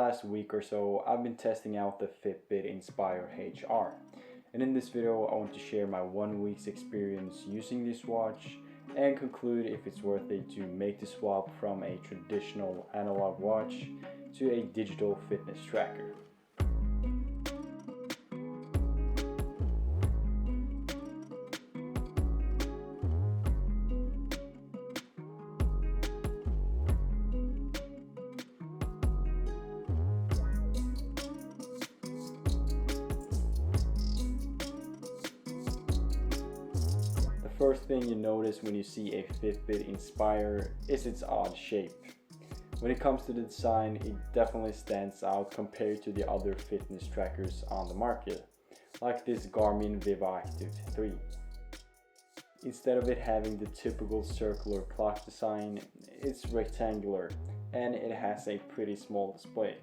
last week or so, I've been testing out the Fitbit Inspire HR. And in this video, I want to share my 1 week's experience using this watch and conclude if it's worth it to make the swap from a traditional analog watch to a digital fitness tracker. The first thing you notice when you see a Fitbit Inspire is its odd shape. When it comes to the design, it definitely stands out compared to the other fitness trackers on the market, like this Garmin Vivoactive 3. Instead of it having the typical circular clock design, it's rectangular and it has a pretty small display.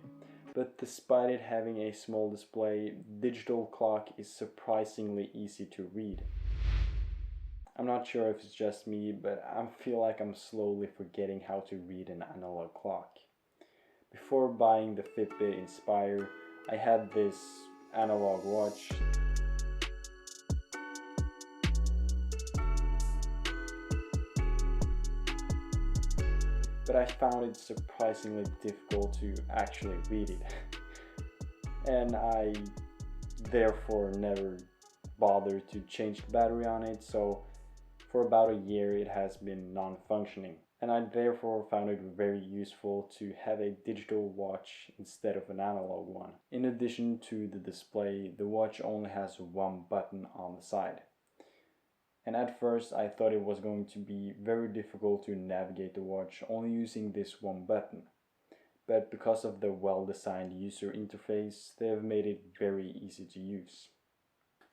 But despite it having a small display, digital clock is surprisingly easy to read. I'm not sure if it's just me, but I feel like I'm slowly forgetting how to read an analog clock. Before buying the Fitbit Inspire, I had this analog watch. But I found it surprisingly difficult to actually read it. And I therefore never bothered to change the battery on it, so for about a year it has been non-functioning, and I therefore found it very useful to have a digital watch instead of an analog one. In addition to the display, the watch only has one button on the side. And at first I thought it was going to be very difficult to navigate the watch only using this one button. But because of the well-designed user interface, they have made it very easy to use.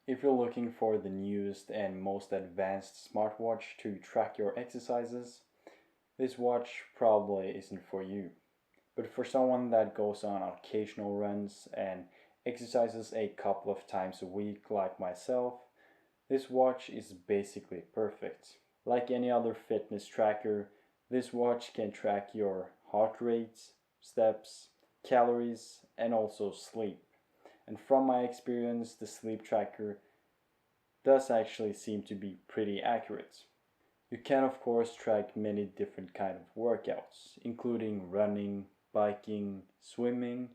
If you're looking for the newest and most advanced smartwatch to track your exercises, this watch probably isn't for you. But for someone that goes on occasional runs and exercises a couple of times a week like myself, this watch is basically perfect. Like any other fitness tracker, this watch can track your heart rate, steps, calories, and also sleep. And from my experience, the sleep tracker does actually seem to be pretty accurate. You can of course track many different kind of workouts, including running, biking, swimming,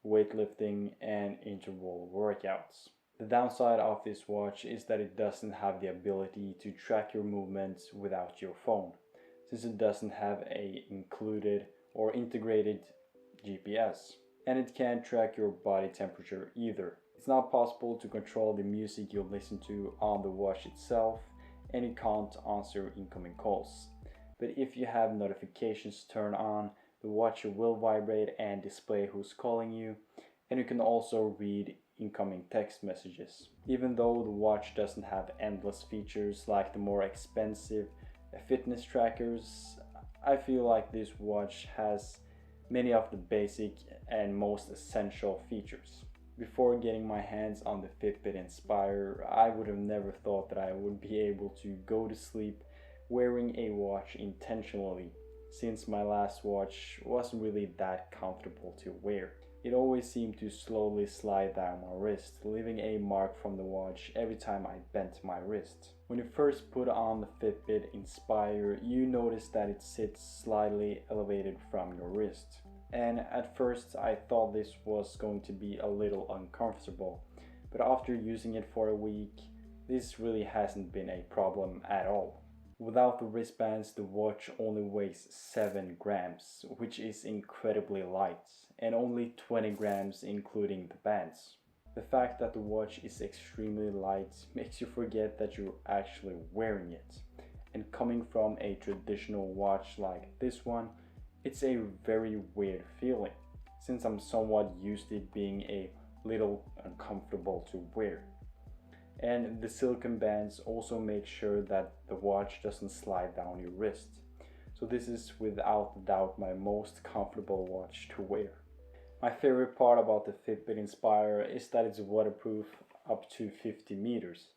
weightlifting, and interval workouts. The downside of this watch is that it doesn't have the ability to track your movements without your phone, since it doesn't have a included or integrated GPS. And it can't track your body temperature either. It's not possible to control the music you listen to on the watch itself, and it can't answer incoming calls. But if you have notifications turned on, the watch will vibrate and display who's calling you, and you can also read incoming text messages. Even though the watch doesn't have endless features like the more expensive fitness trackers, I feel like this watch has many of the basic and most essential features. Before getting my hands on the Fitbit Inspire, I would have never thought that I would be able to go to sleep wearing a watch intentionally, since my last watch wasn't really that comfortable to wear. It always seemed to slowly slide down my wrist, leaving a mark from the watch every time I bent my wrist. When you first put on the Fitbit Inspire, you notice that it sits slightly elevated from your wrist. And at first I thought this was going to be a little uncomfortable, but after using it for a week, this really hasn't been a problem at all. Without the wristbands, the watch only weighs 7 grams, which is incredibly light, and only 20 grams including the bands. The fact that the watch is extremely light makes you forget that you're actually wearing it. And coming from a traditional watch like this one, it's a very weird feeling, since I'm somewhat used to it being a little uncomfortable to wear. And the silicone bands also make sure that the watch doesn't slide down your wrist. So this is without doubt my most comfortable watch to wear. My favorite part about the Fitbit Inspire is that it's waterproof up to 50 meters.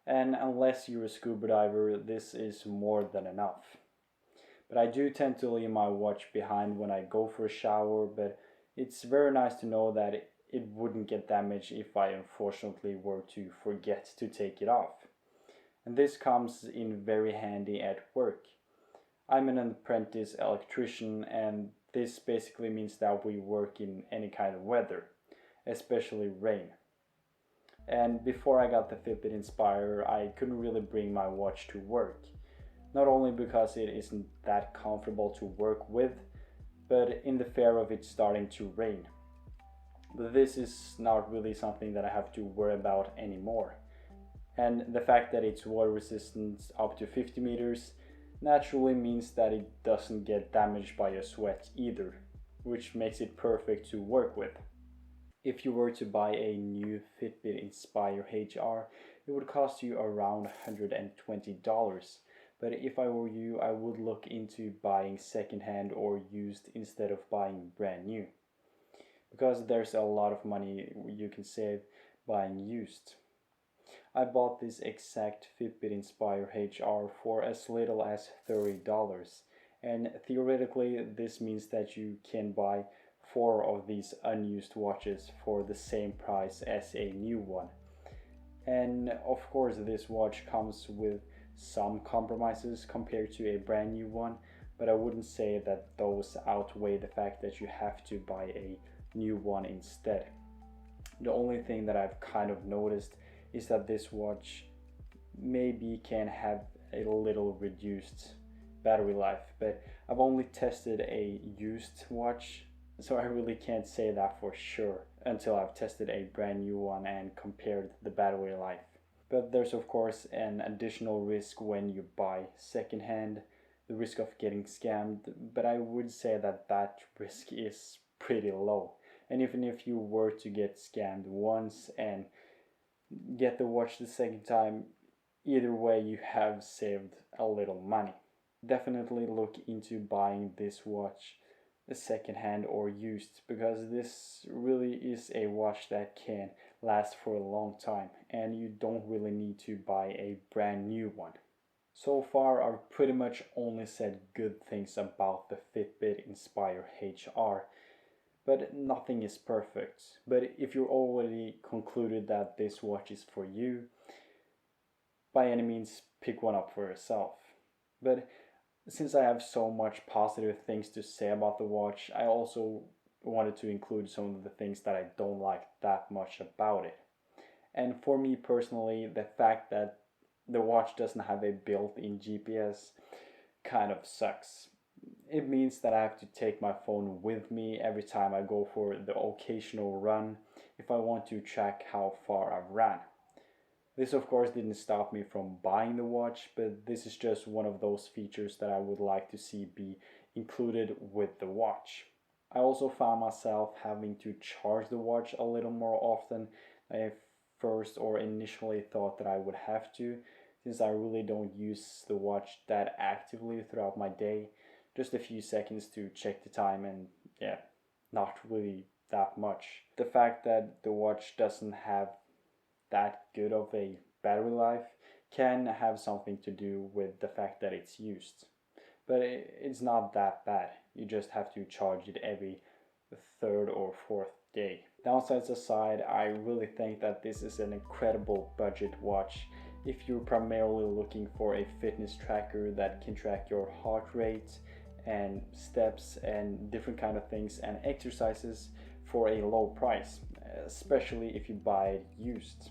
And unless you're a scuba diver, this is more than enough. But I do tend to leave my watch behind when I go for a shower, but It's very nice to know that it wouldn't get damaged if I unfortunately were to forget to take it off. And this comes in very handy at work. I'm an apprentice electrician, and this basically means that we work in any kind of weather, especially rain. And before I got the Fitbit Inspire, I couldn't really bring my watch to work. Not only because it isn't that comfortable to work with, but in the fear of it starting to rain. But this is not really something that I have to worry about anymore. And the fact that it's water resistant up to 50 meters naturally means that it doesn't get damaged by your sweat either, which makes it perfect to work with. If you were to buy a new Fitbit Inspire HR, it would cost you around $120. But if I were you, I would look into buying secondhand or used instead of buying brand new, because there's a lot of money you can save buying used. I bought this exact Fitbit Inspire HR for as little as $30, and theoretically this means that you can buy 4 of these unused watches for the same price as a new one. And of course this watch comes with some compromises compared to a brand new one, but I wouldn't say that those outweigh the fact that you have to buy a new one instead. The only thing that I've kind of noticed is that this watch maybe can have a little reduced battery life, but I've only tested a used watch, so I really can't say that for sure until I've tested a brand new one and compared the battery life. But there's of course an additional risk when you buy secondhand, the risk of getting scammed, but I would say that that risk is pretty low. And even if you were to get scammed once and get the watch the second time, either way you have saved a little money. Definitely look into buying this watch secondhand or used, because this really is a watch that can last for a long time and you don't really need to buy a brand new one. So far I've pretty much only said good things about the Fitbit Inspire HR, but nothing is perfect. But if you already concluded that this watch is for you, by any means pick one up for yourself. But since I have so much positive things to say about the watch, I also wanted to include some of the things that I don't like that much about it. And for me personally, the fact that the watch doesn't have a built-in GPS kind of sucks. It means that I have to take my phone with me every time I go for the occasional run if I want to track how far I've ran. This of course didn't stop me from buying the watch, but this is just one of those features that I would like to see be included with the watch. I also found myself having to charge the watch a little more often than I first or initially thought that I would have to, since I really don't use the watch that actively throughout my day. Just a few seconds to check the time, and yeah, not really that much. The fact that the watch doesn't have that good of a battery life can have something to do with the fact that it's used. But it's not that bad. You just have to charge it every third or fourth day. Downsides aside, I really think that this is an incredible budget watch if you're primarily looking for a fitness tracker that can track your heart rate and steps and different kind of things and exercises for a low price, especially if you buy it used.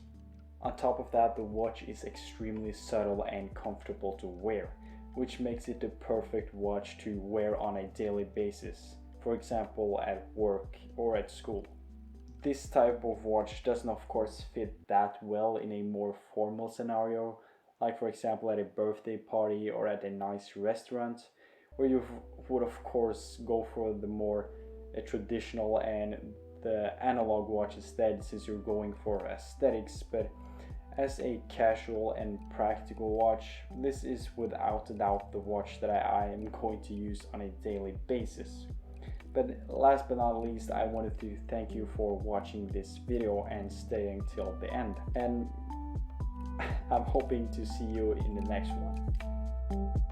On top of that, the watch is extremely subtle and comfortable to wear, which makes it the perfect watch to wear on a daily basis, for example at work or at school. This type of watch doesn't of course fit that well in a more formal scenario, like for example at a birthday party or at a nice restaurant, where you would of course go for the more traditional and the analog watch instead, since you're going for aesthetics. But as a casual and practical watch, this is without a doubt the watch that I am going to use on a daily basis. But last but not least, I wanted to thank you for watching this video and staying till the end. And I'm hoping to see you in the next one.